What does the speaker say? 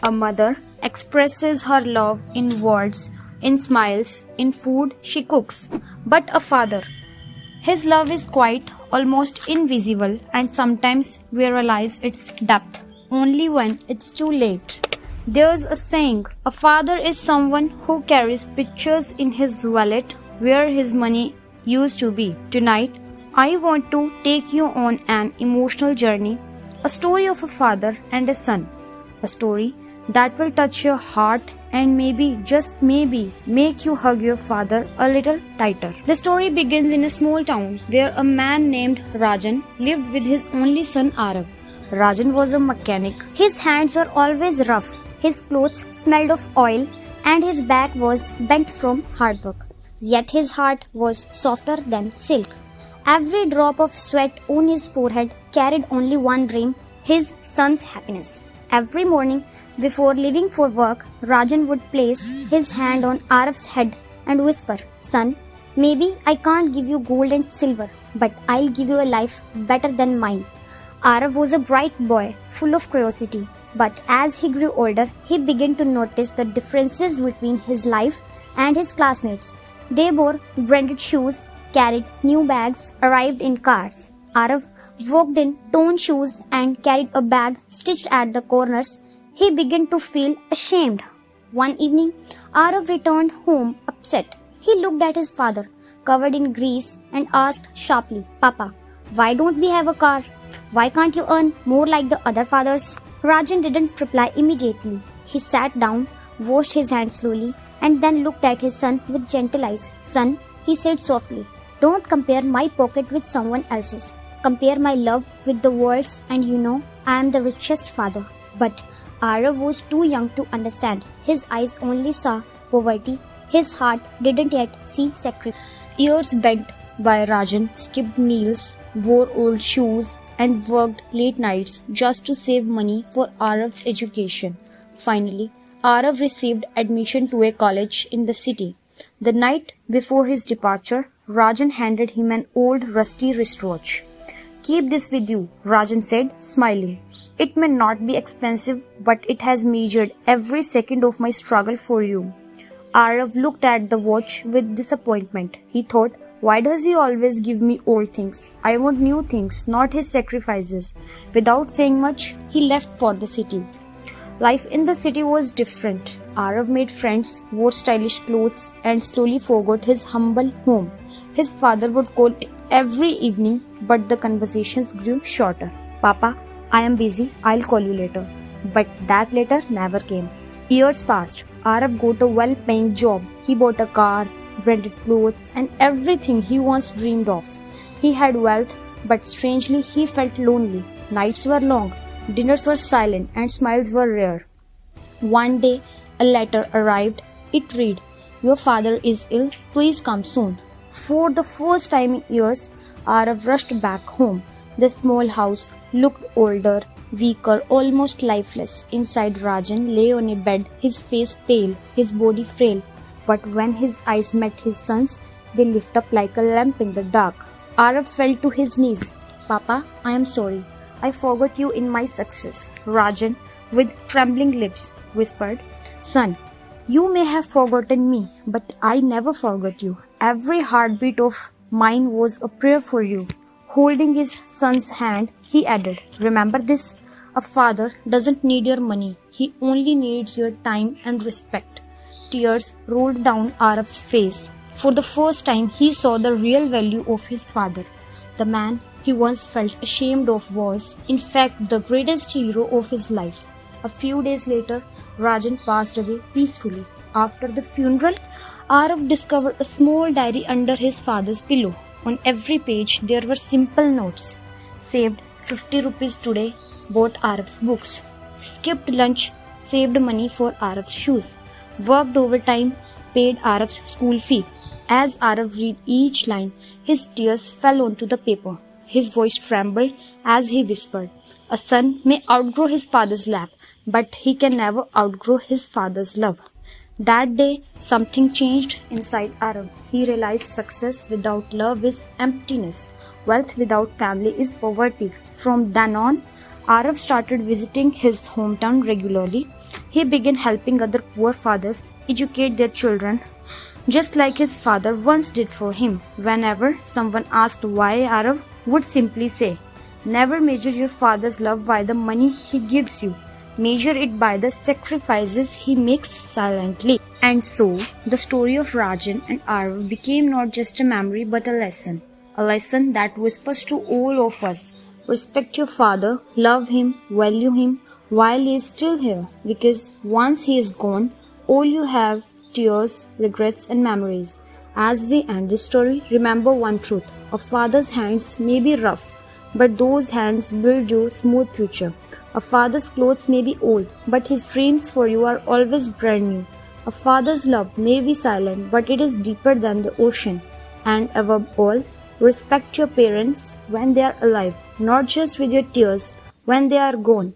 A mother expresses her love in words, in smiles, in food she cooks. But a father, his love is quiet, almost invisible, and sometimes we realize its depth only when it's too late. There's a saying, a father is someone who carries pictures in his wallet where his money used to be. Tonight, I want to take you on an emotional journey, a story of a father and a son, a story that will touch your heart and maybe, just maybe, make you hug your father a little tighter. The story begins in a small town where a man named Rajan lived with his only son Arav. Rajan was a mechanic. His hands were always rough, his clothes smelled of oil, and his back was bent from hard work. Yet his heart was softer than silk. Every drop of sweat on his forehead carried only one dream, his son's happiness. Every morning, before leaving for work, Rajan would place his hand on Arav's head and whisper, "Son, maybe I can't give you gold and silver, but I'll give you a life better than mine." Arav was a bright boy, full of curiosity, but as he grew older, he began to notice the differences between his life and his classmates. They wore branded shoes, carried new bags, arrived in cars. Arav walked in torn shoes and carried a bag stitched at the corners. He began to feel ashamed. One evening, Arav returned home upset. He looked at his father, covered in grease, and asked sharply, "Papa, why don't we have a car? Why can't you earn more like the other fathers?" Rajan didn't reply immediately. He sat down, washed his hands slowly, and then looked at his son with gentle eyes. "Son," he said softly, "don't compare my pocket with someone else's. Compare my love with the world's, and you know I am the richest father." But Arav was too young to understand. His eyes only saw poverty. His heart didn't yet see sacrifice. Years went by. Rajan skipped meals, wore old shoes, and worked late nights just to save money for Arav's education. Finally, Arav received admission to a college in the city. The night before his departure, Rajan handed him an old rusty wristwatch. "Keep this with you," Rajan said, smiling. "It may not be expensive, but it has measured every second of my struggle for you." Arav looked at the watch with disappointment. He thought, why does he always give me old things? I want new things, not his sacrifices. Without saying much, he left for the city. Life in the city was different. Arav made friends, wore stylish clothes, and slowly forgot his humble home. His father would call every evening, but the conversations grew shorter. "Papa, I am busy, I'll call you later." But that later never came. Years passed. Arav got a well-paying job. He bought a car, branded clothes, and everything he once dreamed of. He had wealth, but strangely he felt lonely. Nights were long, dinners were silent, and smiles were rare. One day, a letter arrived. It read, "Your father is ill, please come soon." For the first time in years, Arav rushed back home. The small house looked older, weaker, almost lifeless. Inside, Rajan lay on a bed, his face pale, his body frail. But when his eyes met his son's, they lit up like a lamp in the dark. Arav fell to his knees. "Papa, I am sorry. I forgot you in my success." Rajan, with trembling lips, whispered, "Son, you may have forgotten me, but I never forgot you. Every heartbeat of mine was a prayer for you." Holding his son's hand, he added, "Remember this, a father doesn't need your money. He only needs your time and respect." Tears rolled down Arav's face. For the first time, he saw the real value of his father. The man he once felt ashamed of was, in fact, the greatest hero of his life. A few days later, Rajan passed away peacefully. After the funeral, Arav discovered a small diary under his father's pillow. On every page, there were simple notes. Saved 50 rupees today, bought Arav's books. Skipped lunch, saved money for Arav's shoes. Worked overtime, paid Arav's school fee. As Arav read each line, his tears fell onto the paper. His voice trembled as he whispered, "A son may outgrow his father's lap, but he can never outgrow his father's love." That day, something changed inside Arav. He realized success without love is emptiness. Wealth without family is poverty. From then on, Arav started visiting his hometown regularly. He began helping other poor fathers educate their children, just like his father once did for him. Whenever someone asked why, Arav would simply say, "Never measure your father's love by the money he gives you. Measure it by the sacrifices he makes silently." And so, the story of Rajan and Arav became not just a memory but a lesson. A lesson that whispers to all of us, respect your father, love him, value him while he is still here, because once he is gone, all you have tears, regrets and memories. As we end this story, remember one truth: a father's hands may be rough, but those hands build you a smooth future. A father's clothes may be old, but his dreams for you are always brand new. A father's love may be silent, but it is deeper than the ocean. And above all, respect your parents when they are alive, not just with your tears when they are gone.